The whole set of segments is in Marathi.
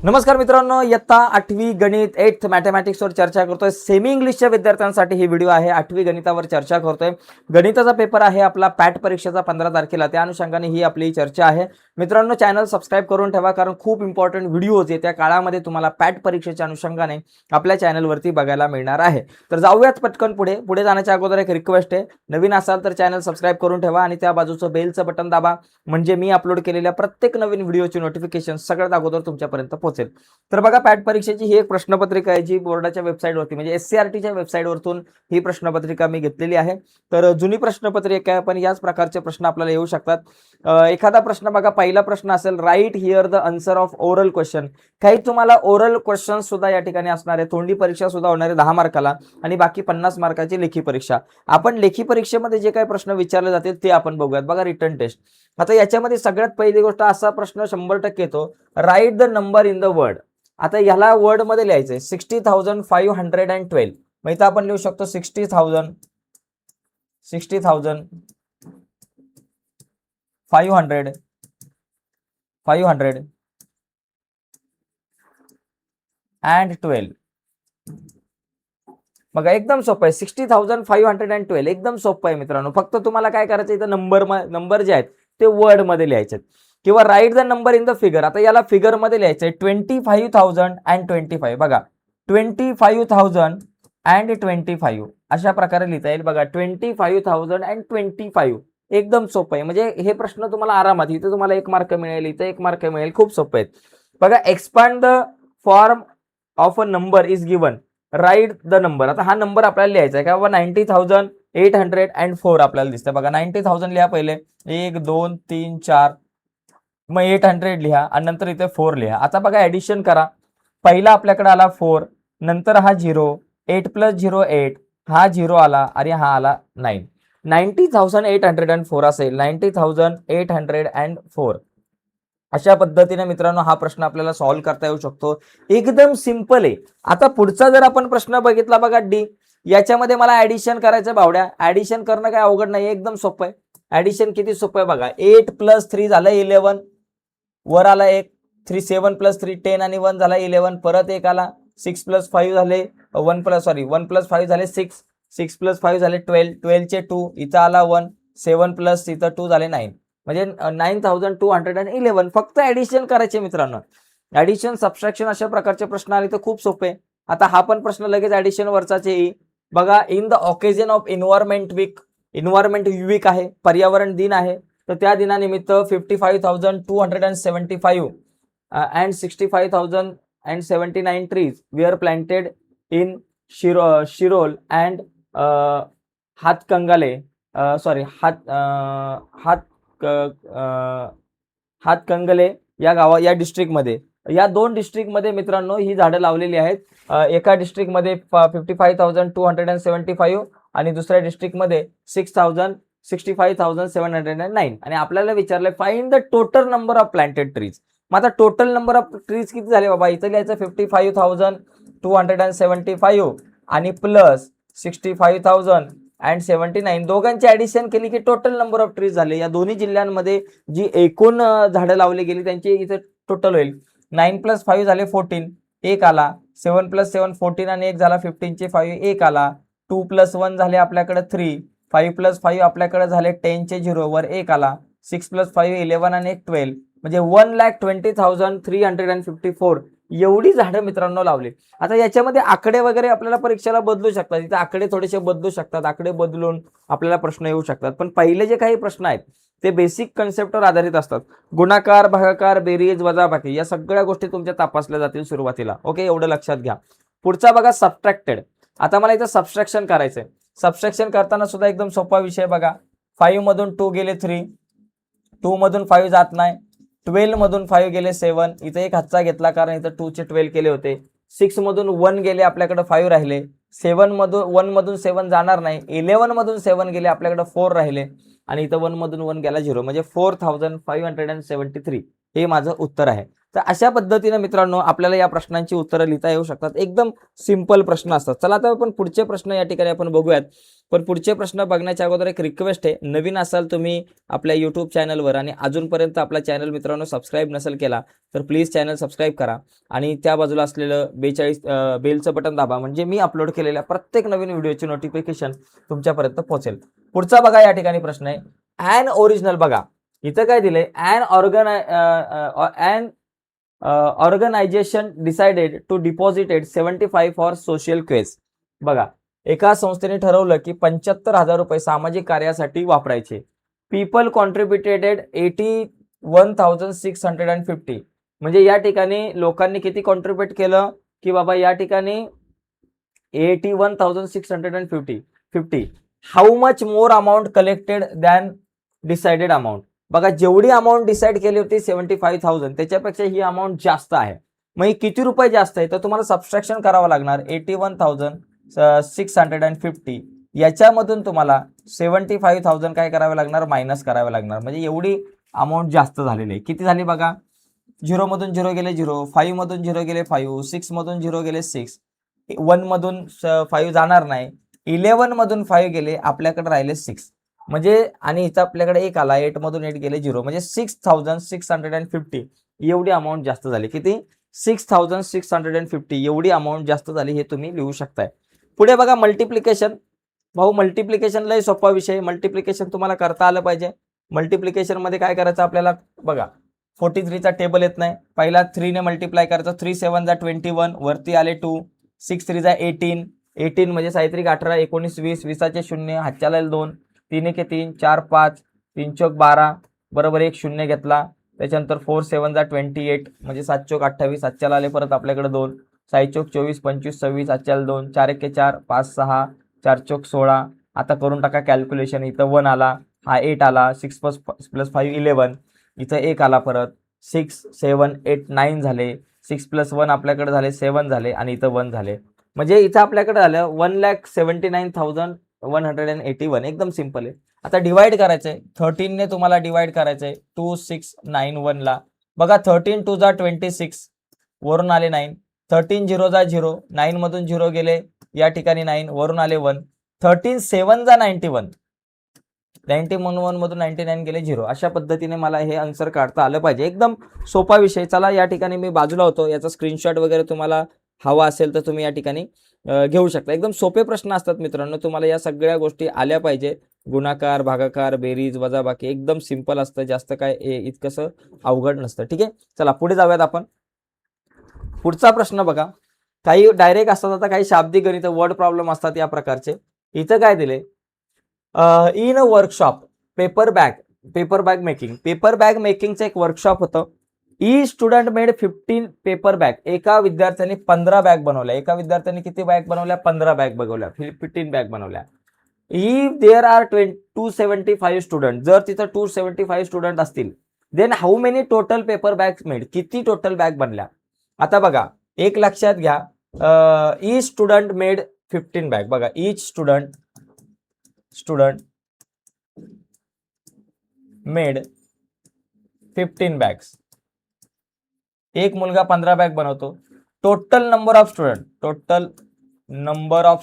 नमस्कार मित्रांनो, इयत्ता 8वी गणित 8th मॅथमॅटिक्सवर चर्चा करतोय. सेमी इंग्लिशच्या विद्यार्थ्यांसाठी ही व्हिडिओ आहे. 8वी गणितावर चर्चा करतोय. गणिताचा पेपर आहे आपला पॅट परीक्षेचा 15 तारखेला, त्या अनुषंगाने ही आपली चर्चा आहे. मित्रांनो, चॅनल सबस्क्राईब करून ठेवा, कारण खूप इम्पॉर्टंट व्हिडिओज येत्या काळामध्ये तुम्हाला पॅट परीक्षेच्या अनुषंगाने आपल्या चॅनलवरती बघायला मिळणार आहे. तर जाऊयात पटकन पुढे जाण्याच्या अगोदर एक रिक्वेस्ट आहे, नवीन असाल तर चॅनल सबस्क्राईब करून ठेवा आणि त्या बाजूचं बेलचं बटन दाबा, म्हणजे मी अपलोड केलेल्या प्रत्येक नवीन व्हिडिओची नोटिफिकेशन सगळ्यात अगोदर तुमच्यापर्यंत पोहोचेल. तर बघा, पॅट परीक्षेची ही एक प्रश्नपत्रिका आहे जी बोर्डाच्या वेबसाईटवरती म्हणजे SCRTच्या वेबसाईटवरतून ही प्रश्नपत्रिका मी घेतलेली आहे. तर जुनी प्रश्नपत्रिका आहे, पण याच प्रकारचे प्रश्न आपल्याला येऊ शकतात. एखादा प्रश्न बघा, पहिला प्रश्न असेल right here the answer of oral question. काही तुम्हाला ओरल क्वेश्चन सुद्धा या ठिकाणी असणार आहे. तोंडी परीक्षा सुद्धा होणार आहे 10 मार्काला आणि बाकी 50 मार्काची लेखी परीक्षा. आपण लेखी परीक्षेमध्ये जे काही प्रश्न विचारले जातील ते आपण बघूयात. बघा, रिटन टेस्ट. आता याच्यामध्ये सगळ्यात पहिली गोष्ट, असा प्रश्न 100% येतो, write the number in the word. आता याला वर्ड मध्ये लिहायचंय 60,512. मग इथं आपण लिहू शकतो 60,500 and 12. बघा, एकदम सोपं आहे. 60,512 एकदम सोपं आहे मित्रांनो. फक्त तुम्हाला काय करायचं, इथं नंबर जे आहेत ते वर्ड मध्ये लिहायचे किंवा write the number in the figure. आता याला फिगर मध्ये लिहायचंय 25,025. बघा, 25,025 अशा प्रकारे लिहिता येईल. बघा, 25,025 एकदम सोपं आहे. म्हणजे हे प्रश्न तुम्हाला आरामात, इथे तुम्हाला 1 मार्क मिळेल, इथे 1 मार्क मिळेल. खूप सोपं आहेत. बघा, expand the form of a number is given, write the number. आता हा नंबर आपल्याला लिहायचा आहे का बाबा, 90,804 आपल्याला दिसतं. बघा, 90,000 लिहा पहिले, 1 2 3 4, मग 800 लिहा आणि नंतर इथे 4 लिहा. आता बघा, ऍडिशन करा. पहिला आपल्याकडे आला 4, नंतर हा 0, 8 + 0 8, हा 0 आला आणि हा आला 9. 90,804 असेल, 90,804. अशा पद्धतीने मित्रांनो हा प्रश्न आपल्याला सॉल्व्ह करता येऊ शकतो. एकदम सिंपल आहे. आता पुढचा जर आपण प्रश्न बघितला, बघा डी, याच्यामध्ये मला ऍडिशन करायचं. भावड्या, ऍडिशन करणं काय अवघड नाही, एकदम सोपं आहे. ऍडिशन किती सोपं आहे बघा, 8 + 3 झालं 11, वर आला 1, 3 7 + 3 10 आणि 1 झाला 11, परत 1 आला, 6 + 5 झाले 1 + 5 झाले 6, 6 + 5 झाले 12, 12 चे 2, इथं आला 1, 7 + इथं 2 झाले 9, म्हणजे 9,211. फक्त ऍडिशन करायचे मित्रांनो. ऍडिशन, सबट्रॅक्शन अशा प्रकारचे प्रश्न आले तर खूप सोपे. आता हा पण प्रश्न लगेच ऍडिशन वरचाच येईल. बघा, in the occasion of environment week, environment week आहे, पर्यावरण दिन आहे, तर त्या दिनानिमित्त 55,275 and 65,079 trees were planted in Shirol and हातकंगाले Hatkanangle या डिस्ट्रिक्टमध्ये, या 2 डिस्ट्रिक्टमध्ये मित्रांनो ही झाडं लावलेली आहेत. एका डिस्ट्रिक्टमध्ये 55,275 आणि दुसऱ्या डिस्ट्रिक्टमध्ये 65,709. आणि आपल्याला विचारलंय find the total number of planted trees. मग आता टोटल नंबर ऑफ ट्रीज किती झाले बाबा, इथं लिहायचं 55,275 आणि प्लस 65,079. दोघांची ऍडिशन केली की टोटल नंबर ऑफ ट्रीज झाले. या दोन्ही जिल्ह्यांमध्ये जी एकूण झाडं लावली गेली त्यांची इथे टोटल होईल. 9 + 5 झाले 14, 1 आला. 7 + 7 14 आणि 1 झाला 15 चे 5, 1 आला. 2 + 1 झाले आपल्याकडे 3, 5 + 5 आपल्याकडे झाले 10 चे 0, वर 1 आला. 6 + 5 11 आणि 1 12, म्हणजे 1,20,354 एवढी झाडं मित्रांनो लावली. आता याच्यामध्ये आकडे वगैरे आपल्याला परीक्षेला बदलू शकतात, इथे आकडे थोडेसे बदलू शकतात, आकडे बदलून आपल्याला प्रश्न येऊ शकतात. पण पहिले जे काही प्रश्न आहेत ते बेसिक कन्सेप्टवर आधारित असतात. गुणाकार, भागाकार, बेरीज, वजाबाकी या सगळ्या गोष्टी तुमच्या तपासल्या जातील सुरुवातीला. ओके, एवढं लक्षात घ्या. पुढचा बघा, सबट्रॅक्टेड. आता मला इथं सबट्रॅक्शन करायचंय. सबट्रॅक्शन करताना सुद्धा एकदम सोपा विषय बघा. 5 मधून 2 गेले 3, 2 मधून 5 जात नाही, 12 मधून 5 गेले 7, इथे एक हातचा घेतला कारण इथं 2 चे 12 केले होते. 6 मधून 1 गेले, आपल्याकडे 5 राहिले. 1 मधून 7 जाणार नाही, 11 मधून 7 गेले, आपल्याकडे 4 राहिले आणि इथं 1 मधून 1 गेला 0, म्हणजे 4,573 हे माझं उत्तर आहे. तर अशा पद्धतीने मित्रांनो आपल्याला या प्रश्नांची उत्तरं लिहिता येऊ शकतात. एकदम सिंपल प्रश्न असतात. चला आता आपण पुढचे प्रश्न या ठिकाणी आपण बघूयात. पण पुढचे प्रश्न बघण्याच्या अगोदर एक रिक्वेस्ट आहे, नवीन असाल तुम्ही आपल्या यूट्यूब चॅनलवर आणि अजूनपर्यंत आपला चॅनल मित्रांनो सबस्क्राईब नसेल केला तर प्लीज चॅनल सबस्क्राईब करा आणि त्या बाजूला असलेलं 42 बेलचं बटन दाबा, म्हणजे मी अपलोड केलेल्या प्रत्येक नवीन व्हिडिओची नोटिफिकेशन तुमच्यापर्यंत पोहोचेल. पुढचा बघा या ठिकाणी प्रश्न आहे ॲन ओरिजिनल. बघा इथं काय दिलंय, an organisation decided to deposited 75 for social causes. बघा एका संस्थेने ठरवलं की 75,000 रुपये सामाजिक कार्यासाठी वापरायचे. People contributed 81,650. म्हणजे या ठिकाणी लोकांनी किती कॉन्ट्रीब्युट केलं की बाबा या ठिकाणी 81,650. How much more amount collected than decided amount. बघा जेवढी अमाऊंट डिसाईड केली होती 75,000 त्याच्यापेक्षा ही अमाऊंट जास्त आहे. मग ही किती रुपये जास्त आहे तर तुम्हाला सबस्ट्रॅक्शन करावं लागणार. 81,650 याच्यामधून तुम्हाला 75,000 काय करावे लागणार, मायनस करावे लागणार. म्हणजे एवढी अमाऊंट जास्त झालेली आहे. किती झाली बघा, 0 मधून 0 गेले 0, 5 मधून 0 गेले 5, 6 मधून 0 गेले 6, 1 मधून 5 जाणार नाही, 11 मधून 5 गेले, आपल्याकडे राहिले 6. म्हणजे आणि इथं आपल्याकडे 1 आला, 8 मधून 8 गेले 0, म्हणजे 6,650 एवढी अमाऊंट जास्त झाली. किती, 6,650 एवढी अमाऊंट जास्त झाली. हे तुम्ही लिहू शकताय. पुढे बघा मल्टिप्लिकेशन. भाऊ मल्टिप्लिकेशन लय सोपा विषय. मल्टिप्लिकेशन तुम्हाला करता आलं पाहिजे. मल्टिप्लिकेशन मध्ये काय करायचं आपल्याला, बघा 43चा टेबल येत नाही, पहिला 3 ने मल्टिप्लाय करायचं. 3 7 जा 21, वरती आले 2, 6 3 जा 18, 18 म्हणजे साहित्रिक 18, 19 20, 20चे 0, हातच्या 2, 3 1 3, 4 5, 3 चौक 12, बरोबर 1 0 घेतला. त्याच्यानंतर 4 7 जा 28 म्हणजे 7 चौक 28, हातच्या आले परत आपल्याकडे 2, 6 चौक 24 25 26, हातच्या 2, 4 1 4, 5 6, 4 चौक 16. आता करून टाका कॅल्क्युलेशन. इथं 1 आला, हा 8 आला, 6 प्लस 5 11, इथं 1 आला परत, 6 7 8 9 झाले, 6 प्लस 1 आपल्याकडे झाले 7 झाले आणि इथं 1 झाले. म्हणजे इथं आपल्याकडे झालं 1,79,181. एकदम सिंपल आहे. आता डिवाइड करायचंय, 13 ने तुम्हाला डिवाइड करायचंय 2691 ला. बघा 13 2 जा 26, वरून आले 9, 13 0 जा 0, 9 मधून 0 गेले या ठिकाणी 9, वरून आले 1, 13 7 जा 91, 91 मधून 99 गेले 0. अशा पद्धतीने मला हे आन्सर काढता आलं पाहिजे. एकदम सोपा विषय. चला या ठिकाणी मी बाजूला होतो, याचा स्क्रीनशॉट वगैरे तुम्हाला हवा असेल तर तुम्ही या ठिकाणी घेऊ शकता. एकदम सोपे प्रश्न असतात मित्रांनो. तुम्हाला या सगळ्या गोष्टी आल्या पाहिजे. गुणाकार, भागाकार, बेरीज, वजाबाकी एकदम सिंपल असतं. जास्त काय इतकंसं अवघड नसतं. ठीक आहे, चला पुढे जाऊयात आपण. पुढचा प्रश्न बघा. काही डायरेक्ट असतात, आता काही शाब्दिक गणित वर्ड प्रॉब्लेम असतात या प्रकारचे. इथं काय दिले, in a workshop paper bag making. Paper bag मेकिंगचं एक वर्कशॉप होतं. ई स्टुडंट मेड 15 पेपर बॅग. एका विद्यार्थ्याने 15 बॅग बनवल्या. एका विद्यार्थ्याने किती बॅग बनवल्या, 15 बॅग बनवल्या, 15 बॅग बनवल्या. इफ देअर आर 275 स्टुडंट, जर तिथं 275 स्टुडंट असतील, then how many total paper bags made, किती टोटल बॅग बनल्या. आता बघा एक लक्षात घ्या, ई स्टुडंट मेड 15 बॅग. बघा ईच स्टुडंट मेड 15 बॅग्स. एक मुलगा 15 बॅग बनवतो. टोटल नंबर ऑफ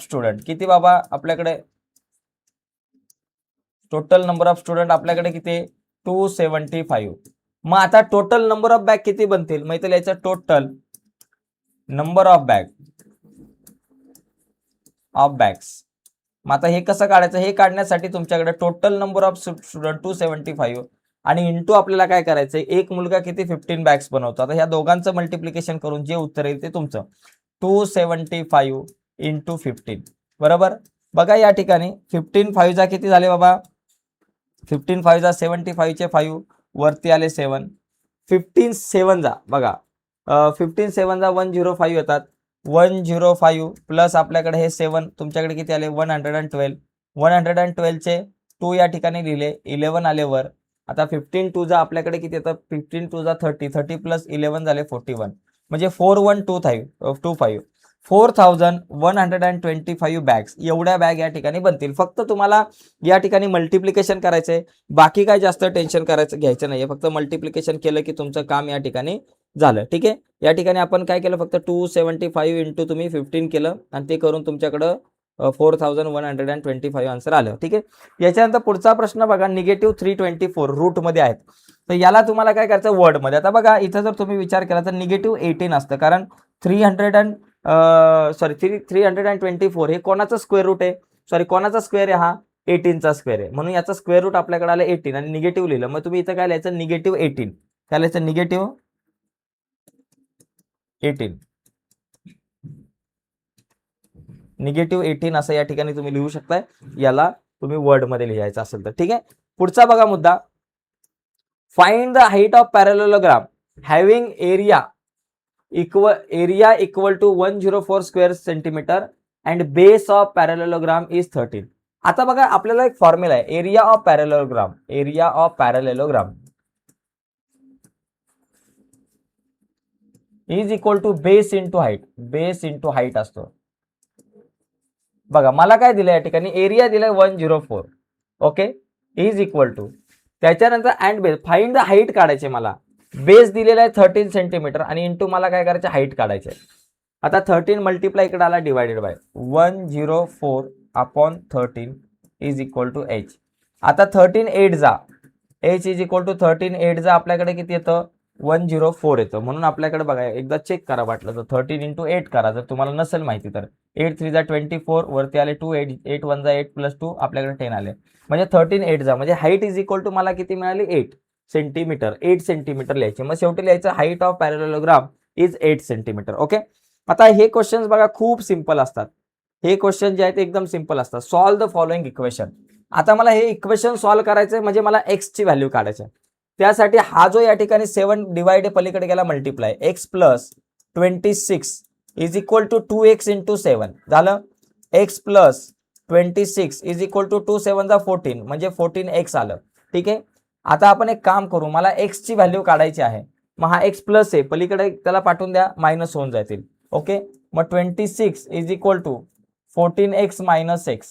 स्टुडंट किती बाबा आपल्याकडे, टोटल नंबर ऑफ स्टुडंट आपल्याकडे किती, 275. मग आता टोटल नंबर ऑफ बॅग किती बनतील, मग इथे लिहायचं टोटल नंबर ऑफ बॅग्स. मग आता हे कसं काढायचं, हे काढण्यासाठी तुमच्याकडे टोटल नंबर ऑफ स्टुडंट 275 आणि इंटू आपल्याला काय करायचंय, एक मुलगा किती 15 बॅग्स बनवतो. आता ह्या दोघांचं मल्टिप्लिकेशन करून जे उत्तर येईल ते तुमचं 275 इंटू 15, बरोबर. बघा या ठिकाणी 15 5 जा किती झाले बाबा, 15 5 जा 75 चे 5, वरती आले 7, 15 7 जा बघा, 15 7 जा 105 येतात. 105 प्लस आपल्याकडे हे 7, तुमच्याकडे किती आले 112. 112 चे 2 या ठिकाणी लिहिले, 11 आले वर. आता 15 2 जा आपल्याकडे किती येतं, 15 2 जा 30, 30 प्लस 11 झाले 41, म्हणजे 4125 4125 बॅग्स. एवढ्या बॅग या ठिकाणी बनतील. फक्त तुम्हाला या ठिकाणी मल्टिप्लिकेशन करायचंय, बाकी काय जास्त टेन्शन घ्यायचं नाहीये. फक्त मल्टिप्लिकेशन केलं की तुमचं काम या ठिकाणी झालं. ठीक आहे, या ठिकाणी आपण काय केलं, फक्त 275 इंटू तुम्ही 15 केलं आणि ते करून तुमच्याकडं 4125 आन्सर आलं. ठीक आहे, याच्यानंतर पुढचा प्रश्न बघा, -324 रूटमध्ये आहेत. तर याला तुम्हाला काय करायचं, वर्डमध्ये. आता बघा इथं जर तुम्ही विचार केला तर -18 असतं, कारण 324 हे कोणाचं स्क्वेअर रूट आहे, सॉरी कोणाचा स्क्वेअर आहे, हा 18चा स्क्वेअर आहे, म्हणून याचा स्क्वेअर रूट आपल्याकडे आलं 18 आणि निगेटिव्ह लिहिलं. मग तुम्ही इथं काय लिहायचं, -18, काय लिहायचं, -18 असं या ठिकाणी तुम्ही लिहू शकताय. याला तुम्ही वर्डमध्ये लिहायचं असेल तर. ठीक आहे, पुढचा बघा मुद्दा, find the height of parallelogram having area equal to 104 square centimetre and base of parallelogram is 13. आता बघा आपल्याला एक फॉर्म्युला आहे, area of parallelogram is equal to base into height असतो. बघा मला काय दिलं या ठिकाणी, एरिया दिलाय 104, ओके, इज इक्वल टू, त्याच्यानंतर and base, find the height काढायचे मला, बेस दिलेला आहे 13 सेंटीमीटर आणि इंटू मला काय करायचे, हाईट काढायचे. आता 13 मल्टिप्लाय इकडे आला divided by 104 upon 13 is equal to h. आता 13 8 जा, h इज इक्वल टू 13 8 जा, आपल्याकडे किती येतं, 104 येतं. म्हणून आपल्याकडे बघा एकदा चेक करा, वाटलं तर 13 इंटू 8 करा, जर तुम्हाला नसेल माहिती तर. 8 3 जा 24, वरती आले 2, 8 1 जा 8 प्लस 2, आपल्याकडे 10 आले. म्हणजे 13 8 जा, म्हणजे हाईट इज इक्वल टू मला किती मिळाली, 8 सेंटीमीटर. 8 सेंटीमीटर लिहायचे. मग शेवटी लिहायचं height of parallelogram is 8 centimetre. Okay, आता हे क्वेश्चन बघा खूप सिंपल असतात. हे क्वेश्चन जे आहेत एकदम सिंपल असतात. Solve the following equation. आता मला हे इक्वेशन सॉल्व करायचं म्हणजे मला x ची व्हॅल्यू काढायची आहे. त्यासाठी हा जो या ठिकाणी 7 डिवाइड पलीकडे गेला multiply, x plus 26 is equal to 2x into 7 झालं. x plus 26 is equal to 2 7 जा 14 म्हणजे 14x आलं. ठीक आहे, आता आपण एक काम करू, मला x ची व्हॅल्यू काढायची आहे. मग हा x प्लस आहे, पलीकडे त्याला पाठवून द्या, मायनस होऊन जातील. ओके, मग 26 is equal to 14x minus x.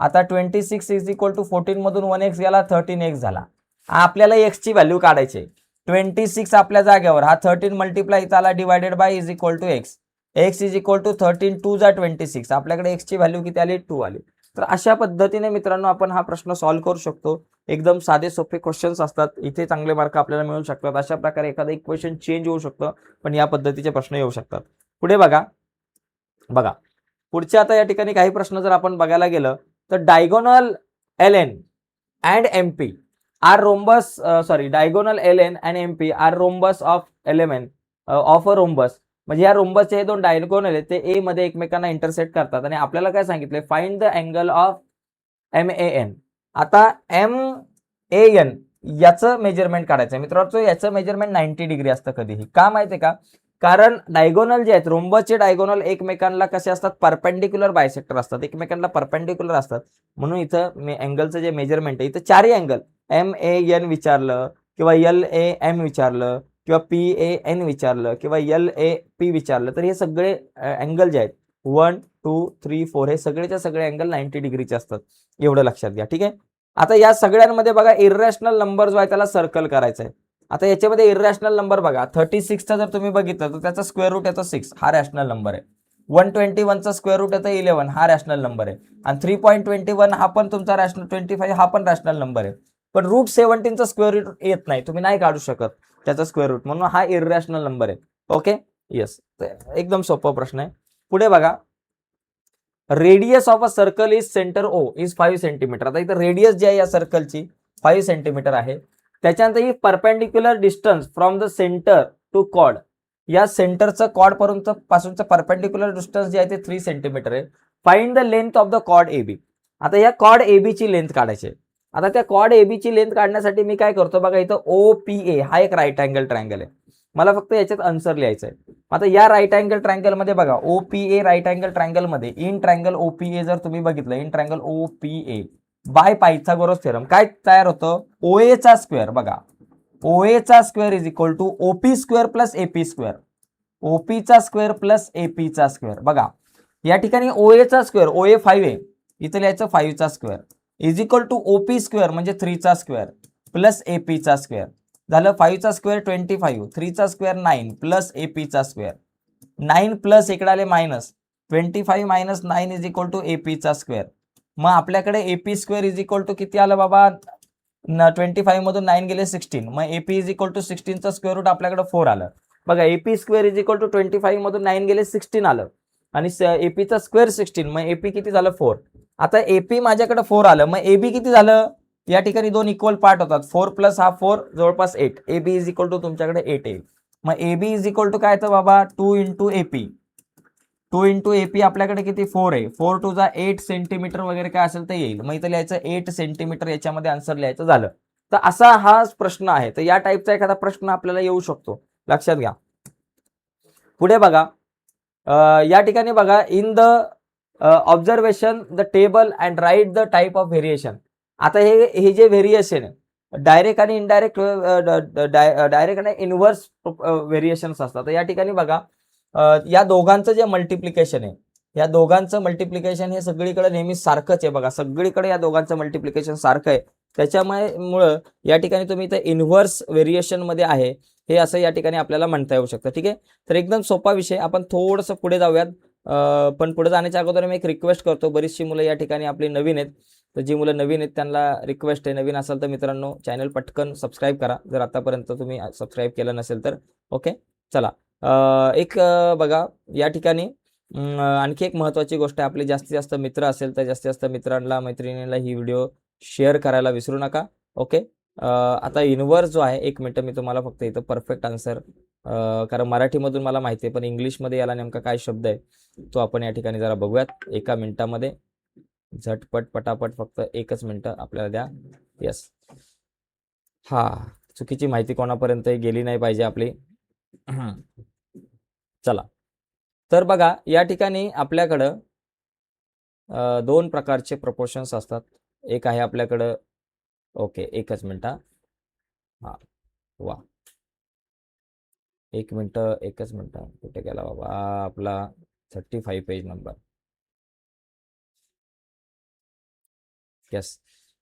आता 26 इज इक्वल टू 14 मधून 1x गेला, 13x झाला. आपल्याला x ची व्हॅल्यू काढायची. 26 आपल्या जागेवर, हा 13 मल्टिप्लाय इथं आला divided by is equal to x. x is equal to 13 2 जा 26, आपल्याकडे x ची व्हॅल्यू किती आली, 2 आली. तर अशा पद्धतीने मित्रांनो आपण हा प्रश्न सॉल्व्ह करू शकतो. एकदम साधे सोपे क्वेश्चन्स असतात, इथे चांगले मार्क आपल्याला मिळू शकतात. अशा प्रकारे एखादं इक्वेशन चेंज होऊ शकतं, पण या पद्धतीचे प्रश्न येऊ शकतात. पुढे बघा, पुढच्या आता या ठिकाणी काही प्रश्न जर आपण बघायला गेलं तर diagonal LN and MP are rhombus, diagonal LN and MP are rhombus of element of a rhombus. म्हणजे या रोम्बसचे हे दोन डायगोनल आहेत, ते ए मध्ये एकमेकांना इंटरसेक्ट करतात आणि आपल्याला काय सांगितले, find the angle of MAN. आता MAN याचं मेजरमेंट काढायचं मित्रांनो. याचं मेजरमेंट 90 डिग्री असतं कधीही. का माहितीये का, कारण डायगोनल जे आहेत, रोम्बसचे डायगोनल एकमेकांना कसे असतात, परपेंडिक्युलर बायसेक्टर असतात, एकमेकांना परपेंडिक्युलर असतात. म्हणून इथं अँगलचं जे मेजरमेंट आहे, इथं चारही अँगल MAN विचारलं किंवा LAM विचारलं किंवा PAN विचारलं किंवा LAP विचारलं, तर हे सगळे अँगल जे आहेत 1 2 3 4 हे सगळेच्या सगळे अँगल 90 डिग्रीचे असतात. एवढं लक्षात घ्या. ठीक आहे, आता या सगळ्यांमध्ये बघा इररॅशनल नंबर जो आहे त्याला सर्कल करायचा आहे. आता याच्यामध्ये इररॅशनल नंबर बघा, 36चा जर तुम्ही बघितलं तर त्याचा स्क्वेअर रूट येतो 6, हा रॅशनल नंबर आहे. 121चा स्क्वेअर रूट येतो 11, हा रॅशनल नंबर आहे. आणि 3.21 हा पण तुमचा रॅशनल, 25 हा पण रॅशनल नंबर आहे. पण रूट 17चा स्क्वेअर रूट येत नाही, तुम्ही नाही काढू शकत त्याचा स्क्वेअर रूट, म्हणून हा इररॅशनल नंबर आहे. ओके, येस, एकदम सोपा प्रश्न आहे. पुढे बघा, radius of a circle is centre O is 5 centimetre. आता इथं रेडियस जी आहे या सर्कलची 5 सेंटीमीटर आहे. त्याच्यानंतर ही perpendicular distance from the centre to chord, या सेंटरचं कॉर्ड पासूनचं परपेंडिक्युलर डिस्टन्स जे आहे ते 3 सेंटीमीटर आहे. Find the length of the chord AB. आता या कॉर्ड AB ची लेंथ काढायची. आता त्या कॉर्ड AB ची लेंथ काढण्यासाठी मी काय करतो बघा, इथं OPA हा एक राईट अँगल ट्रायंगल आहे. मला फक्त याच्यात आन्सर लिहायचं आहे. आता या राईट अँगल ट्रायंगल मध्ये बघा, OPA राईट अँगल ट्रायंगल मध्ये इन ट्रायंगल OPA जर तुम्ही बघितलं, in triangle OPA by Pythagoras theorem काय तयार होतं, OA चा स्क्वेअर. बघा, OA चा square is equal to OP square plus AP square. OP चा स्क्वेअर प्लस AP चा स्क्वेअर. बघा या ठिकाणी OA चा स्क्वेअर, OA 5 आहे, इथं लिहायचं 5 चा square is equal to OP square म्हणजे 3 चा स्क्वेअर प्लस AP चा स्क्वेअर. झालं 5चा स्क्वेअर 25, 3चा स्क्वेअर 9 प्लस एपीचा स्क्वेअर 9 प्लस इकडे आले minus 25 minus 9 is equal to एपीचा स्क्वेअर. मग आपल्याकडे AP square is equal to किती आलं बाबा 25 मधून 9 गेले 16. मग एपी इज इक्वल टू 16चा स्क्वेअर रूट आपल्याकडे 4 आलं. बघा AP square is equal to 25 मधून 9 गेले 16 आलं आणि एपीचा स्क्वेअर 16. मग एपी किती झालं 4. आता एपी माझ्याकडे 4 आलं. मग एबी किती झालं या ठिकाणी दोन इक्वल पार्ट होतात 4 प्लस हा 4 जवळपास 8. एबी इज इक्वल टू तुमच्याकडे 8 येईल. मग एबी इज इक्वल टू काय तर बाबा 2 इंटू एपी. 2 इंटू एपी आपल्याकडे किती 4 आहे. 4 टू जा 8 सेंटीमीटर वगैरे काय असेल तर येईल. मग इथं लिहायचं 8 सेंटीमीटर याच्यामध्ये आन्सर लिहायचं झालं. तर असा हा प्रश्न आहे. तर या टाईपचा एखादा प्रश्न आपल्याला येऊ शकतो, लक्षात घ्या. पुढे बघा या ठिकाणी बघा in the observation the table and write the type of variation. आता हे जे व्हेरिएशन आहे डायरेक्ट आणि इनडायरेक्ट डायरेक्ट आणि इनव्हर्स व्हेरिएशन्स असतात. तर या ठिकाणी बघा या दोघांचं जे मल्टिप्लिकेशन आहे या दोघांचं मल्टिप्लिकेशन हे सगळीकडे नेहमी सारखंच आहे. बघा सगळीकडे या दोघांचं मल्टिप्लिकेशन सारखं आहे. त्याच्यामुळे या ठिकाणी तुम्ही इथे इनव्हर्स व्हेरिएशन मध्ये आहे हे असं या ठिकाणी आपल्याला म्हणता येऊ शकतं. ठीक आहे. तर एकदम सोपा विषय. आपण थोडंसं पुढे जाऊयात. पण पुढे जाण्याच्या अगोदर मी एक रिक्वेस्ट करतो. बरीचशी मुलं या ठिकाणी आपली नवीन आहेत. तर जी मुलं नवीन आहेत त्यांना रिक्वेस्ट आहे, नवीन असाल तर मित्रांनो चॅनल पटकन सबस्क्राईब करा जर आतापर्यंत तुम्ही सबस्क्राईब केलं नसेल तर. ओके चला एक बघा या ठिकाणी आणखी एक महत्त्वाची गोष्ट आहे. आपले जास्तीत जास्त मित्र असेल तर जास्तीत जास्त मित्रांना मैत्रिणींना ही व्हिडिओ शेअर करायला विसरू नका. ओके आता इनव्हर्स जो आहे 1 मिनिट मी तुम्हाला फक्त इथं परफेक्ट आन्सर कारण मराठीमधून मला माहिती आहे पण इंग्लिशमध्ये याला नेमका काय शब्द आहे तो आपण या ठिकाणी जरा बघूयात 1 मिनिटामध्ये. झटपट पटापट फक्त 1च मिनिटं आपल्याला द्या. येस हा चुकीची माहिती कोणापर्यंत गेली नाही पाहिजे आपली. चला तर बघा या ठिकाणी आपल्याकडं 2 प्रकारचे प्रपोर्शन्स असतात. एक आहे आपल्याकडं ओके 1च मिनिट हा वा 1 मिनिट 1च मिनिट कुठे गेला बाबा आपला 35 पेज नंबर. येस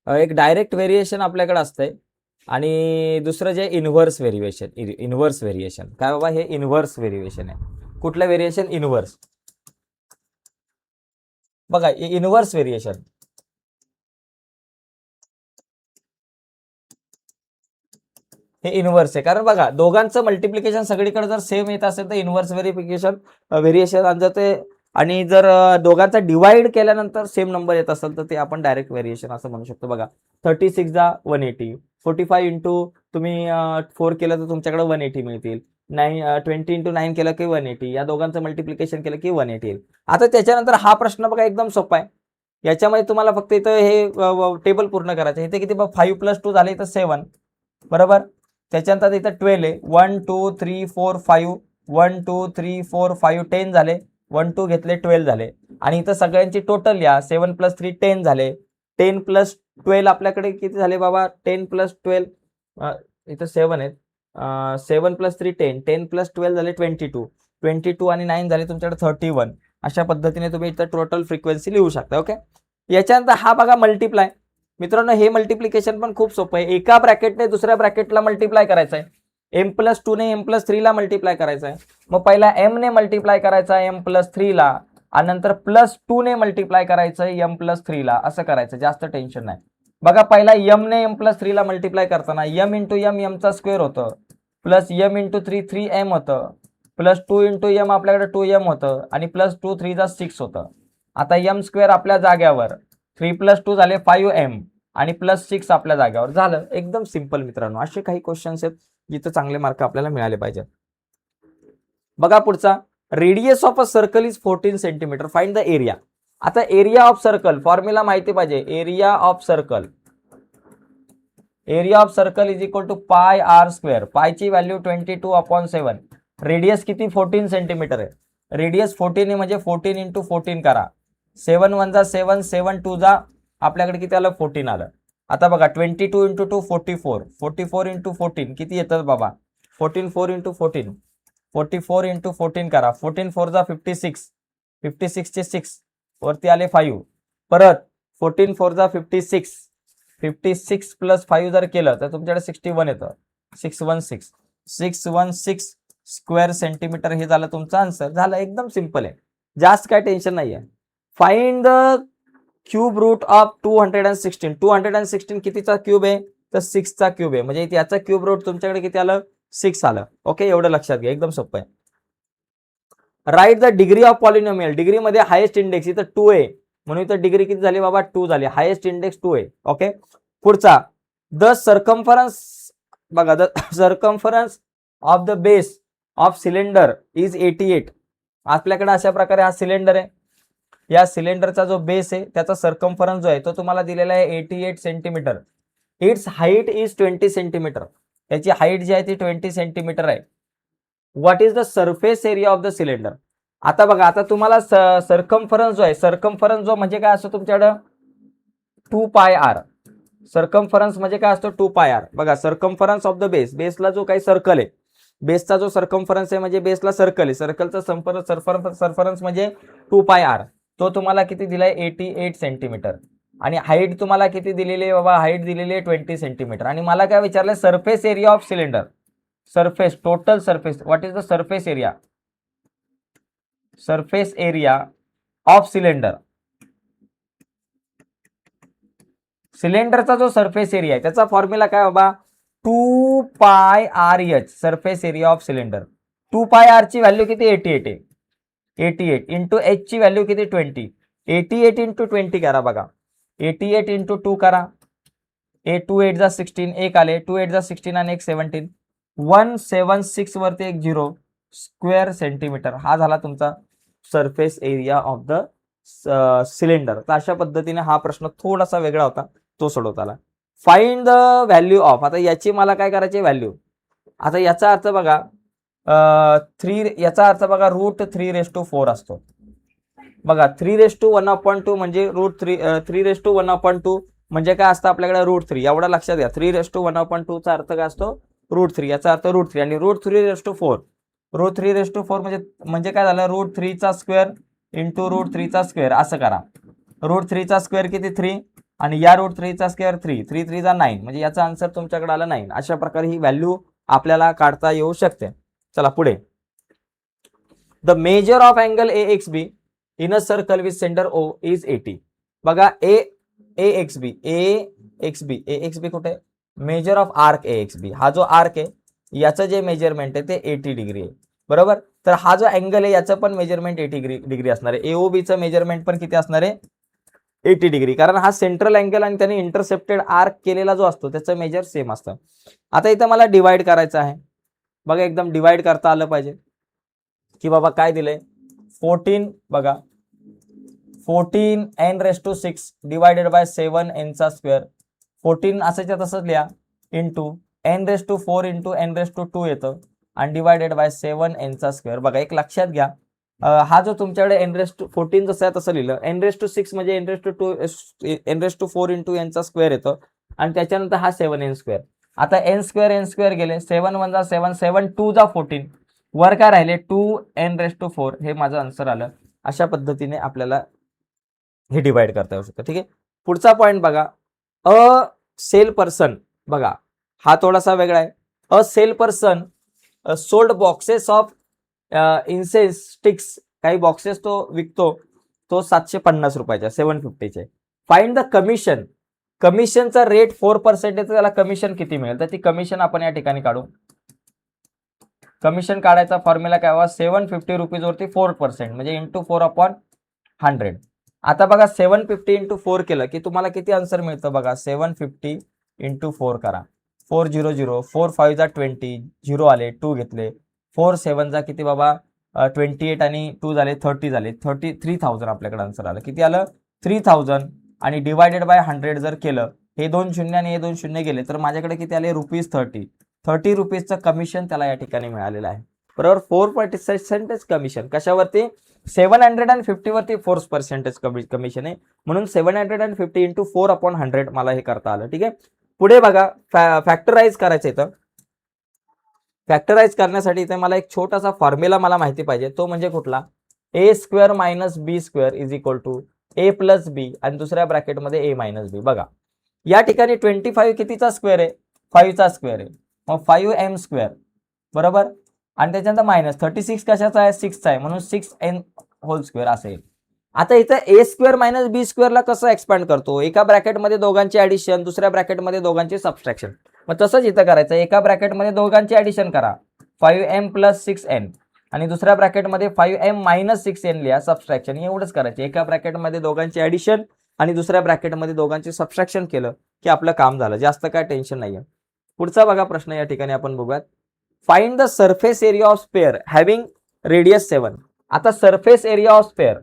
एक डायरेक्ट व्हेरिएशन आपल्याकडे असतंय आणि दुसरं जे इनव्हर्स व्हेरिएशन काय बाबा हे इनव्हर्स व्हेरिएशन आहे. कुठलं व्हेरिएशन इनव्हर्स बघा इनव्हर्स व्हेरिएशन हे इनव्हर्स आहे कारण बघा दोघांचं मल्टिप्लिकेशन सगळीकडे जर सेम येत असेल तर इनव्हर्स व्हेरिएशन आणतं ते आणि जर दोघांचा डिवाइड केल्यानंतर सेम नंबर येत असेल तर ते आपण डायरेक्ट व्हेरिएशन असं म्हणू शकतो. बघा 36 जा 180 45 इंटू तुम्ही 4 केलं तर तुमच्याकडे 180 मिळतील. 20 इंटू 9 केलं की 180 या दोघांचं मल्टिप्लिकेशन केलं की 180 येईल. आता त्याच्यानंतर हा प्रश्न बघा एकदम सोपा आहे. याच्यामध्ये तुम्हाला फक्त इथं हे टेबल पूर्ण करायचं. इथे किती 5 + 2 झाले तर 7 बरोबर. त्याच्यानंतर इथं 12 आहे 1 2 3 4 5 1 2 3 4 5 10 झाले 1 2 घेतले 12 झाले आणि इथं सगळ्यांची टोटल या 7 + 3 10 झाले. 10 + 12 आपल्याकडे किती झाले बाबा 10 + 12 इथं 7 आहेत 7 + 3 10 10 + 12 झाले 22 आणि 9 झाले तुमच्याकडे 31. अशा पद्धतीने तुम्ही इथं टोटल फ्रिक्वेन्सी लिहू शकता. ओके याच्यानंतर हा बघा मल्टिप्लाय. मित्रांनो हे मल्टिप्लिकेशन पण खूप सोपं आहे. एका ब्रॅकेटने दुसऱ्या ब्रॅकेटला मल्टिप्लाय करायचं आहे. m+2 ने m+3 ला मल्टिप्लाय करायचं आहे. मग पहिला m ने मल्टिप्लाय करायचा आहे m+3 ला आणि नंतर +2 ने मल्टिप्लाय करायचं आहे m+3 ला असं करायचं. जास्त टेन्शन नाही. बघा पहिला m ने m+3 ला मल्टिप्लाय करताना m × m चा स्क्वेअर होतं प्लस m × 3 3m होतं प्लस 2 × m आपल्याकडे 2m होतं आणि +2 3 जा 6 होतं. आता m स्क्वेअर आपल्या जाग्यावर 3 + 2 झाले 5m आणि +6 आपल्या जाग्यावर झालं. एकदम सिंपल मित्रांनो. असे काही क्वेश्चन्स आहेत जिथे चांगले मार्क आपल्याला मिळाले पाहिजे. बघा पुढचा radius of a circle is 14 centimetre find the area. आता एरिया ऑफ सर्कल फॉर्म्युला माहिती पाहिजे. Area of circle is equal to pi r square. पायची व्हॅल्यू 22/7. रेडियस किती 14 सेंटीमीटर आहे. रेडियस 14 आहे म्हणजे 14 × 14 करा. 7 1 जा 7 7 2 जा आपल्याकडे किती आलं 14 आलं. आता बघा 22 × 2 44 44 × 14 किती येतं बाबा 14 4 × 14 44 × 14 करा. 14 4 जा 56 56 चे 6 वरती आले 5 परत 14 4 जा 56 56 + 5 जर केलं तर तुमच्याकडे 61 येतं. 616 स्क्वेअर सेंटीमीटर हे झालं तुमचं आन्सर. झालं, एकदम सिंपल आहे, जास्त काय टेन्शन नाही आहे. Find the cube root of 216. 216 कितीचा क्यूब आहे, तर 6 चा क्यूब आहे, म्हणजे याचा क्यूब रूट तुमच्याकडे किती आलं, 6 आलं. ओके, एवढं लक्षात घ्या, एकदम सोपं आहे. Write the degree of polynomial. Degree मध्ये हायेस्ट इंडेक्स इथं 2 आहे, म्हणून इथं डिग्री किती झाली बाबा, 2 झाली. हायेस्ट इंडेक्स 2 आहे. ओके, पुढचा, द सर्कम्फरन्स. बघा, the circumference of the base of cylinder is 88. आपल्याकडे अशा प्रकारे हा सिलेंडर आहे, या सिलेंडरचा जो बेस आहे त्याचा सर्कम्फरन्स जो आहे तो तुम्हाला दिलेला आहे 88 centimetre. It's height is 20 centimetre. त्याची हाईट जी आहे ती 20 सेंटीमीटर आहे. What is the surface area of the cylinder. आता बघा, आता तुम्हाला सर्कम्फरन्स जो आहे, सर्कम्फरन्स जो म्हणजे काय असतो तुमच्याकडं, 2 पाय आर. सर्कम्फरन्स म्हणजे काय असतो, 2 पाय आर. बघा, सर्कम्फरन्स ऑफ द बेस, बेसला जो काही सर्कल आहे, बेसचा जो सर्कम्फरन्स आहे म्हणजे बेसला सर्कल आहे, सर्कलचा सर्फरन्स म्हणजे 2 पाय आर. तो तुम्हाला किती दिलाय, 88 सेंटीमीटर. आणि हाईट तुम्हाला किती दिलेली आहे बाबा, हाईट दिलेली आहे 20 सेंटीमीटर. आणि मला काय विचारलंय, surface area of cylinder. Surface, total surface, what is the surface area, surface area of cylinder. सिलेंडरचा जो सरफेस एरिया आहे त्याचा फॉर्म्युला काय बाबा, 2 pi r h, surface area of cylinder. 2 pi R ची व्हॅल्यू किती, 88 आहे. 88 इंटू एच ची व्हॅल्यू किती, 20. 88 इंटू 20 करा बघा, 88 इंटू 2 करा, 2 8 जा 16, एक आले, 2 8 जा 16 आणि 1 17, 176 वरती एक 0 स्क्वेअर सेंटीमीटर. हा झाला तुमचा surface area of the cylinder. तर अशा पद्धतीने हा प्रश्न थोडासा वेगळा होता, तो सोडवता आला. Find the value of. आता याची मला काय करायची, व्हॅल्यू. आता याचा अर्थ बघा, 3, याचा अर्थ बघा, √3⁴ असतो. बघा, 3⁻1/2 म्हणजे √3 म्हणजे काय असतं आपल्याकडे, √3. एवढा लक्षात घ्या, 3⁻1/2 चा अर्थ काय असतो, √3. याचा अर्थ √3. आणि √3⁴, म्हणजे काय झालं, √3 चा स्क्वेअर इंटू √3 चा स्क्वेअर असं करा. √3 चा स्क्वेअर किती, 3, आणि या √3 चा स्क्वेअर 3, 3 3 जा 9, म्हणजे याचा आन्सर तुमच्याकडे आला 9. अशा प्रकारे ही व्हॅल्यू आपल्याला काढता येऊ शकते. चला पुढे, the measure of angle AXB in a circle with centre O is 80. बघा, AXB कुठे, मेजर ऑफ आर्क AXB. हा जो आर्क आहे याचं जे मेजरमेंट आहे ते 80 डिग्री आहे, बरोबर. तर हा जो अँगल आहे याचं पण मेजरमेंट 80 डिग्री असणार आहे. AOBचं मेजरमेंट पण किती असणार आहे, 80 डिग्री. कारण हा सेंट्रल अँगल आणि त्याने इंटरसेप्टेड आर्क केलेला जो असतो त्याचं मेजर सेम असतं. आता इथं मला डिवाइड करायचं आहे. बघा, एकदम डिवाइड करता आलं पाहिजे की बाबा काय दिलंय, 14. बघा, 14n⁶ डिवायडेड बाय 7n चा स्क्वेअर. 14 असायच्या तसंच लिहा, इंटू n⁴ इंटू n⁻² येतं, आणि डिवायडेड बाय 7n चा स्क्वेअर. बघा, एक लक्षात घ्या, हा जो तुमच्याकडे n⁻14 जसं आहे तसं लिहिलं, n⁻6 म्हणजे n⁻4 इंटू n चा स्क्वेअर येतो, आणि त्याच्यानंतर हा 7n². आता n² गेले, 7 1 जा 7, 7 2 जा 14, वर काय राहिले, 2n⁻4. हे माझं आन्सर आलं. अशा पद्धतीने आपल्याला हे डिवाइड करता येऊ शकतं. ठीक आहे, पुढचा पॉईंट बघा, अ सेल पर्सन. बघा, हा थोडासा वेगळा आहे. A sale person sold boxes of incense sticks. काही बॉक्सेस तो विकतो, तो 750 रुपयाच्या, 750चे. Find the commission. कमिशनचा रेट 4% आहे, तर त्याला कमिशन किती मिळेल, तर ती कमिशन आपण या ठिकाणी काढू. कमिशन काढायचा फॉर्म्युला काय हवा, 750 रुपीज वरती 4%, म्हणजे इंटू 4/100. आता बघा, 750 इंटू 4 केलं की तुम्हाला किती आन्सर मिळतं, बघा, 750 इंटू 4 करा, 4 0 0, 4 5 जा 20, 0 आले, 2 घेतले, 4 7 जा किती बाबा, 28, आणि 2 झाले 30, झाले 33,000. आपल्याकडे आन्सर आलं, किती आलं, 3000. आणि डिवायडेड बाय 100 जर केलं, हे 2 शून्य आणि हे 2 शून्य गेले, तर माझ्याकडे किती आले, ₹30. 30 रुपीजचं कमिशन त्याला या ठिकाणी मिळालेलं आहे, बरोबर. 4% कमिशन कशावरती, 750 वरती 4% कमिशन आहे, म्हणून 750 इंटू 4/100 मला हे करता आलं. ठीक आहे, पुढे बघा, फॅक्टराइज करायचं. इथं फॅक्टराइज करण्यासाठी इथे मला एक छोटासा फॉर्म्युला मला माहिती पाहिजे, तो म्हणजे कुठला, a² - b² is equal to a + b, आणि दुसऱ्या ब्रॅकेटमध्ये a - b. बघा, या ठिकाणी 25 कितीचा स्क्वेअर आहे, 5 चा स्क्वेअर आहे. मग 5m², बरोबर. आणि त्याच्यानंतर मायनस 36 कशाचा आहे, 6चा आहे, म्हणून 6n² असं येईल. आता इथं a² मायनस b² ला कसं एक्सपांड करतो, एका ब्रॅकेटमध्ये दोघांची ऍडिशन, दुसऱ्या ब्रॅकेटमध्ये दोघांची सबट्रॅक्शन. मग तसंच इथं करायचं, एका ब्रॅकेटमध्ये दोघांची ऍडिशन करा 5m + 6n आणि दुसऱ्या ब्रॅकेटमध्ये 5m - 6n लिहा सबट्रॅक्शन. एवढंच करायचं, एका ब्रॅकेटमध्ये दोघांची ऍडिशन आणि दुसऱ्या ब्रॅकेटमध्ये दोघांची सबट्रॅक्शन केलं की आपलं काम झालं, जास्त काय टेन्शन नाहीये. पुढचा बघा प्रश्न या ठिकाणी आपण बघूयात. Find the surface area of sphere having radius 7. आता surface area of sphere,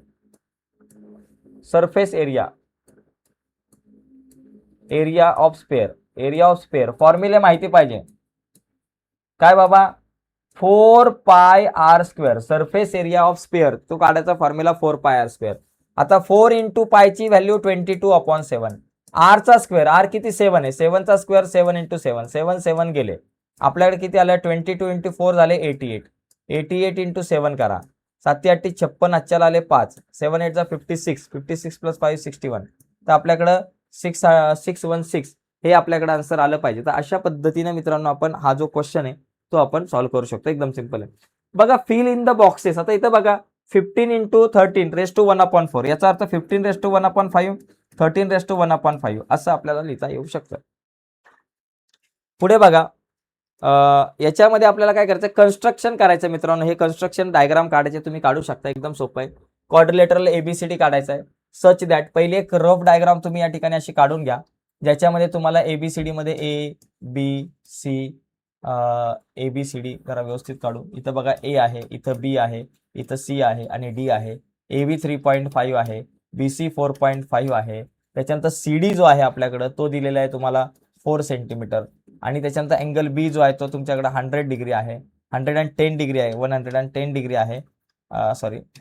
surface area of sphere फॉर्म्युले माहिती पाहिजे. काय बाबा, 4πr². Surface area of spare तो काढायचा फॉर्म्युला 4πr². आता 4 × पाय ची व्हॅल्यू 22/7. r चा स्क्वेअर, r किती 7 आहे, 7 चा स्क्वेअर 7 × 7, 7 7 गेले. आपल्याकडे किती आलं, 22 × 4 झाले 88. 88 × 7 करा, 7 8 56, आजच्याला आले 5, 7 8 जा 56, 56 + 5 61. तर आपल्याकडं 616 हे आपल्याकडे आन्सर आलं पाहिजे. तर अशा पद्धतीने मित्रांनो आपण हा जो क्वेश्चन आहे तो आपण सॉल्व्ह करू शकतो, एकदम सिंपल आहे. बघा, फिल इन द बॉक्सेस. आता इथं बघा 15 × 13 ⁻⁴ याचा अर्थ 15 ⁻⁵, 13 ⁻⁵ असं आपल्याला लिहिता येऊ शकतं. पुढे बघा, याच्यामध्ये आपल्याला काय करायचं, कन्स्ट्रक्शन करायचं मित्रांनो. हे कन्स्ट्रक्शन डायग्राम काढायचे, तुम्ही काढू शकता, एकदम सोपं आहे. क्वाड्रिलेटरल ABCD काढायचं आहे. सच दॅट पहिले एक रफ डायग्राम तुम्ही या ठिकाणी अशी काढून घ्या, ज्याच्यामध्ये तुम्हाला ABCD मध्ये ABCD जरा व्यवस्थित काढू. इथं बघा A आहे, इथं B आहे, इथं C आहे आणि D आहे. AB 3.5 आहे, BC 4.5 आहे. त्याच्यानंतर CD जो आहे आपल्याकडं तो दिलेला आहे तुम्हाला 4 सेंटीमीटर आणि त्याच्यानंतर अँगल B जो आहे तो तुमच्याकडे 100 डिग्री आहे, 110 डिग्री आहे, 110 डिग्री आहे,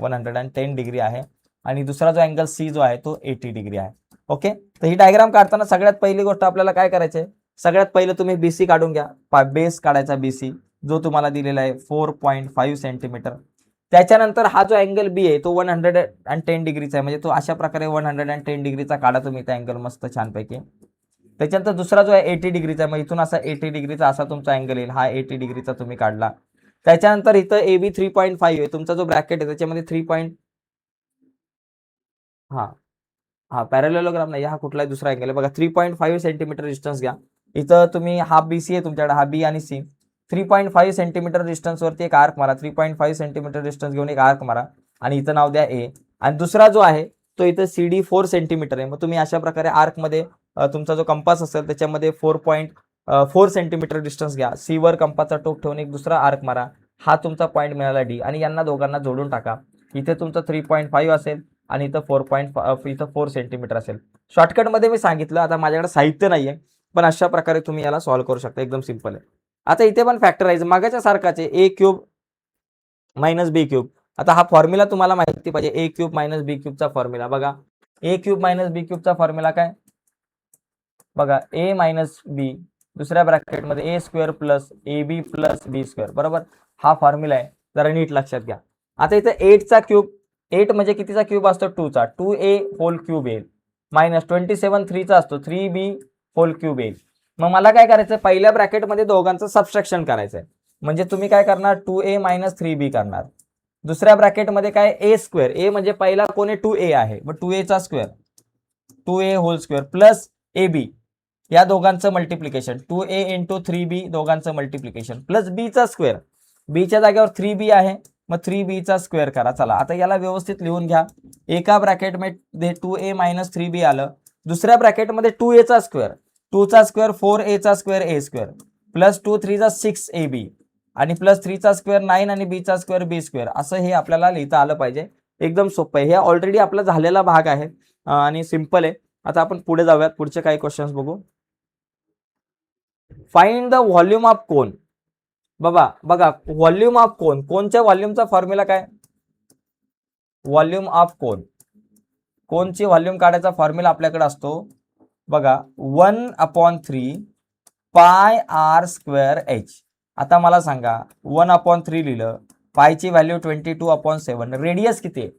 110 डिग्री आहे. आणि दुसरा जो अँगल C जो आहे तो 80 डिग्री आहे. ओके, तर ही डायग्राम काढताना सगळ्यात पहिली गोष्ट आपल्याला काय करायची आहे, सगळ्यात पहिलं तुम्ही BC काढून घ्या. बेस काढायचा BC जो तुम्हाला दिलेला आहे 4.5 सेंटीमीटर. त्याच्यानंतर हा जो अँगल B आहे तो 110 डिग्रीचा आहे, म्हणजे तो अशा प्रकारे 110 डिग्रीचा काढा तुम्ही त्या अँगल मस्त छानपैकी. त्याच्यानंतर दुसरा जो आहे 80 डिग्रीचा, मग इथून असा 80 डिग्रीचा असा तुमचा अँगल येईल, हा 80 डिग्रीचा तुम्ही काढला. त्याच्यानंतर इथं AB 3.5 आहे, तुमचा जो ब्रॅकेट आहे त्याच्यामध्ये 3. हा पॅरलेलोग्राम नाही, हा कुठलाही दुसरा अँगल आहे बघा. 3.5 सेंटीमीटर डिस्टन्स घ्या. इथं तुम्ही हा BC आहे तुमच्याकडे, हा B आणि C. 3.5 सेंटीमीटर डिस्टन्स वरती एक आर्क मारा, 3.5 सेंटीमीटर डिस्टन्स घेऊन एक आर्क मारा आणि इथं नाव द्या A. आणि दुसरा जो आहे तो इथं CD 4 सेंटीमीटर आहे. मग तुम्ही अशा प्रकारे आर्कमध्ये तुमचा जो कंपास असेल त्याच्यामध्ये 4.4 सेंटीमीटर डिस्टन्स घ्या. C वर कंपासचा टोक ठेवून एक दुसरा आर्क मारा, हा तुमचा पॉईंट मिळाला D आणि यांना दोघांना जोडून टाका. इथे तुमचं 3.5 असेल आणि इथं 4 सेंटीमीटर असेल. शॉर्टकटमध्ये मी सांगितलं, आता माझ्याकडे साहित्य नाहीये, पण अशा प्रकारे तुम्ही याला सॉल्व्ह करू शकता, एकदम सिंपल आहे. आता इथे पण फॅक्टराइज मागाच्या सारखाच आहे, A³ - B³. आता हा फॉर्म्युला तुम्हाला माहिती पाहिजे, A³ - B³ चा फॉर्म्युला बघा. A³ - B³ चा फॉर्म्युला काय बघा, A - B दुसऱ्या ब्रॅकेटमध्ये A² + AB + B², बरोबर. हा फॉर्म्युला आहे, जरा नीट लक्षात घ्या. आता इथे 8 चा क्यूब, 8 म्हणजे कितीचा क्यूब असतो, 2 चा, 2A होल क्यूब येईल, मायनस 27 3 चा असतो, 3B होल क्यूब येईल. मग मला काय करायचं, पहिल्या ब्रॅकेटमध्ये दोघांचं सबट्रॅक्शन करायचं आहे, म्हणजे तुम्ही काय करणार, 2A - 3B करणार. दुसऱ्या ब्रॅकेटमध्ये काय, A², A म्हणजे पहिला कोणी 2A आहे, मग 2A चा square, 2A whole square plus AB या दोघांचं मल्टिप्लिकेशन, 2A × 3B दोघांचं मल्टिप्लिकेशन प्लस B चा स्क्वेअर. B च्या जागेवर 3B आहे, मग 3B चा स्क्वेअर करा. चला आता याला व्यवस्थित लिहून घ्या. एका ब्रॅकेटमध्ये 2A - 3B आलं, दुसऱ्या ब्रॅकेटमध्ये 2A चा स्क्वेअर, 2 चा स्क्वेअर 4A चा स्क्वेअर A² प्लस 2 3 जा 6AB आणि प्लस 3 चा स्क्वेअर 9 आणि B चा स्क्वेअर B². असं हे आपल्याला लिहिता आलं पाहिजे, एकदम सोपं आहे. हे ऑलरेडी आपला झालेला भाग आहे आणि सिंपल आहे. आता आपण पुढे जाऊयात, पुढचे काही क्वेश्चन्स बघू. Find the volume of cone. बघा व्हॉल्यूम ऑफ कोन, कोनच्या व्हॉल्यूमचा फॉर्म्युला काय, व्हॉल्यूम ऑफ कोन, कोनची व्हॉल्यूम काढायचा फॉर्म्युला आपल्याकडे असतो बघा, 1/3 πr²h. आता मला सांगा, 1/3 लिहिलं, पायची व्हॅल्यू 22/7, रेडियस किती आहे,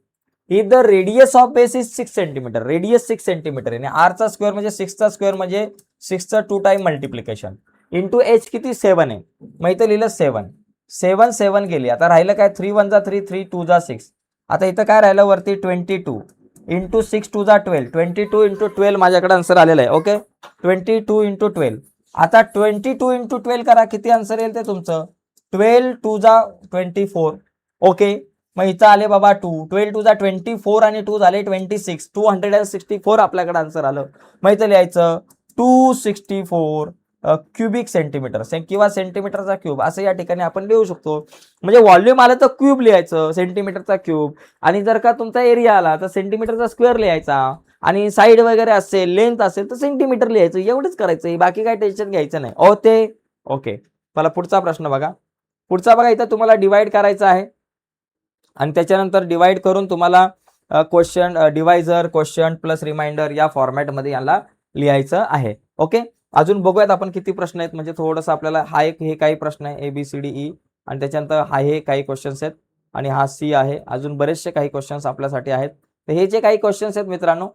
if the radius of base is 6 centimetre, radius 6 centimetre आहे आणि r चा स्क्वेअर म्हणजे 6 चा स्क्वेअर म्हणजे 6चं 2 टाइम मल्टिप्लिकेशन. इंटू एच किती 7 आहे, मग इथं लिहिलं 7 7 7 गेली. आता राहिलं काय 3 1 जा 3 3 2 जा 6. आता इथं काय राहिलं वरती 22 इंटू 6 2 जा 12 22 इंटू 12 माझ्याकडे आन्सर आलेला आहे. Okay 22 into 12. आता 22 इंटू 12 करा, किती आन्सर येईल ते तुमचं 12 2 जा 24. ओके मग इथं आले बाबा 2 12 2 जा 24 आणि 2 झाले 26 264 आपल्याकडे आन्सर आलं. मग इथं लिहायचं 264 क्युबिक सेंटीमीटर किंवा सेंटीमीटरचा क्यूब असं या ठिकाणी आपण लिहू शकतो. म्हणजे व्हॉल्यूम आलं तर क्यूब लिहायचं सेंटीमीटरचा क्यूब, आणि जर का तुमचा एरिया आला तर सेंटीमीटरचा स्क्वेअर लिहायचा, आणि साईड वगैरे असेल लेंथ असेल तर सेंटीमीटर लिहायचं. एवढंच करायचं, बाकी काय टेन्शन घ्यायचं नाही. ओके मला पुढचा प्रश्न बघा. पुढचा बघा, इथं तुम्हाला डिवाइड करायचं आहे आणि त्याच्यानंतर डिवाइड करून तुम्हाला question divisor question plus remainder या फॉर्मॅटमध्ये याला लिहायचं आहे. ओके अजून बघूयात आपण किती प्रश्न आहेत. म्हणजे थोडंसं आपल्याला हा एक हे काही प्रश्न आहे ABCDE, आणि त्याच्यानंतर हा हे काही क्वेश्चन्स आहेत, आणि हा C आहे. अजून बरेचसे काही क्वेश्चन्स आपल्यासाठी आहेत. तर हे जे काही क्वेश्चन्स आहेत मित्रांनो,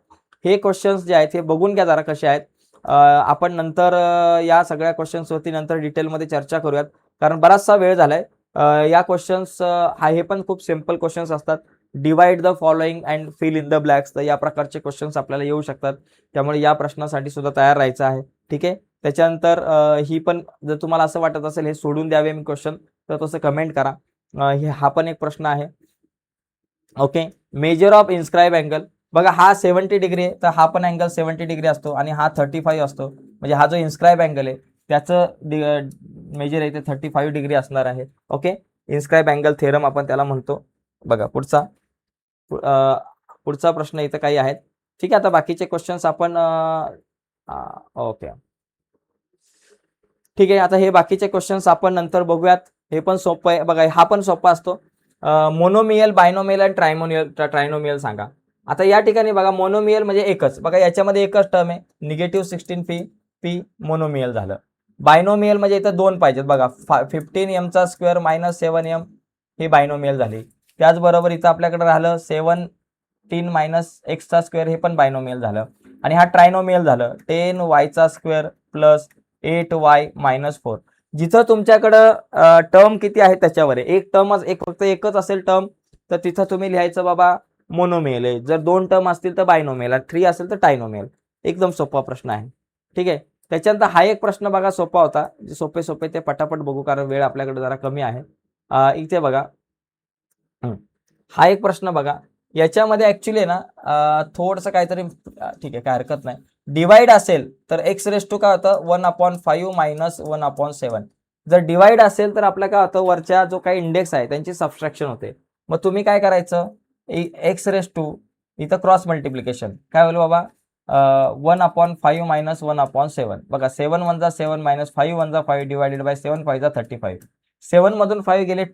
हे क्वेश्चन्स जे आहेत हे बघून घ्या जरा कसे आहेत. आपण नंतर या सगळ्या क्वेश्चन्सवरती नंतर डिटेलमध्ये चर्चा करूयात, कारण बराचसा वेळ झालाय. या क्वेश्चन्स हे पण खूप सिंपल क्वेश्चन्स असतात. Divide the following and fill in the blanks, तर या प्रकारचे क्वेश्चन्स आपल्याला येऊ शकतात. त्यामुळे या प्रश्नासाठी सुद्धा तयार राहायचं आहे. ठीक आहे. त्याच्यानंतर ही पण जर तुम्हाला असं वाटत असेल हे सोडून द्यावे मी क्वेश्चन, तर तसं कमेंट करा. हा पण एक प्रश्न आहे. Okay measure of inscribe angle, बघा हा 70 डिग्री आहे, तर हा पण अँगल 70 डिग्री असतो, आणि हा 35 असतो. म्हणजे हा जो इन्स्क्राईब अँगल आहे त्याचं मेजर आहे ते 35 डिग्री असणार आहे. ओके इन्स्क्राईब अँगल थेरम आपण त्याला म्हणतो. बघा पुढचा प्रश्न इथं काही आहेत. ठीक आहे. आता बाकीचे क्वेश्चन्स आपण ओके ठीक आहे. आता हे बाकीचे क्वेश्चन्स आपण नंतर बघूयात. हे पण सोपं आहे बघा, हा पण सोपा असतो. मोनोमियल बायनोमियल आणि ट्रायनोमियल सांगा. आता या ठिकाणी बघा मोनोमियल म्हणजे एकच, बघा याच्यामध्ये एकच टर्म आहे -16 पी मोनोमियल झालं. बायनोमियल म्हणजे इथं दोन पाहिजेत बघा 15m चा स्क्वेअर -7m हे बायनोमियल झाले. त्याचबरोबर इथं आपल्याकडे राहिलं 17 - x चा स्क्वेअर हे पण बायनोमियल झालं. आणि हा ट्रायनोमियल झालं 10y चा स्क्वेअर प्लस 8y - 4. जिथं तुमच्याकडं टर्म किती आहे त्याच्यावर आहे. एक टर्मच फक्त एकच असेल टर्म तर तिथं तुम्ही लिहायचं बाबा मोनोमियल आहे. जर दोन टर्म असतील तर बायनोमियल, 3 असेल तर टायनोमियल. एकदम सोपा प्रश्न आहे. ठीक आहे. त्याच्यानंतर हा एक प्रश्न बघा सोपा होता. सोपे ते पटापट बघू कारण वेळ आपल्याकडे जरा कमी आहे. इथे बघा हा एक प्रश्न बघा. याच्यामध्ये ऍक्च्युली ना थोडंसं काहीतरी ठीक आहे काय हरकत नाही. डिवाइड असेल तर x⁻² काय होतं 1/5 - 1/7. जर डिवाइड असेल तर आपल्या काय होतं वरच्या जो काही इंडेक्स आहे त्यांची सबट्रॅक्शन होते. मग तुम्ही काय करायचं x⁻² इथं क्रॉस मल्टिप्लिकेशन काय होईल बाबा 1/5 - 1/7. बघा 7 1 जा 7 -5 1 जा 5 डिवायडेड बाय 7 5 जा 35. 7 मधून 5 गेले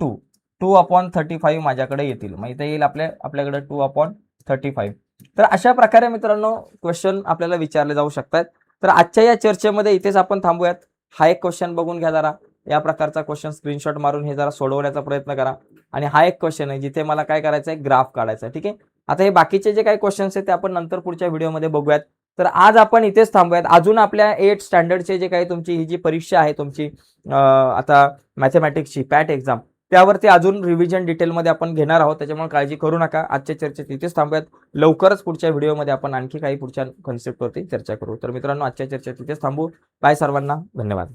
2/35 माझ्याकडे येतील. मग इथे येईल आपल्याकडे 2/35. तर अशा प्रकारे मित्रांनो क्वेश्चन आपल्याला विचारले जाऊ शकतात. तर आजच्या या चर्चेमध्ये इथेच आपण थांबूयात. हा एक क्वेश्चन बघून घ्या जरा. या प्रकारचा क्वेश्चन स्क्रीनशॉट मारून हे जरा सोडवण्याचा प्रयत्न करा. आणि हा एक क्वेश्चन आहे जिथे मला काय करायचं आहे ग्राफ काढायचा आहे. ठीक आहे. आता हे बाकीचे जे काही क्वेश्चन्स आहेत ते आपण नंतर पुढच्या व्हिडिओमध्ये बघूयात. तर आज आपण इथेच थांबूयात. अजून आपल्या 8 स्टँडर्डचे जे काही तुमची ही जी परीक्षा आहे तुमची आता मॅथमॅटिक्सची पॅट एक्झाम त्यावरती अजून रिव्हिजन डिटेलमध्ये आपण घेणार आहोत. त्याच्यामुळे काळजी करू नका. आजच्या चर्चेत इथेच थांबूयात. लवकरच पुढच्या व्हिडिओमध्ये आपण आणखी काही पुढच्या कन्सेप्टवरती चर्चा करू. तर मित्रांनो आजच्या चर्चेत इथेच थांबू. बाय सर्वांना. धन्यवाद.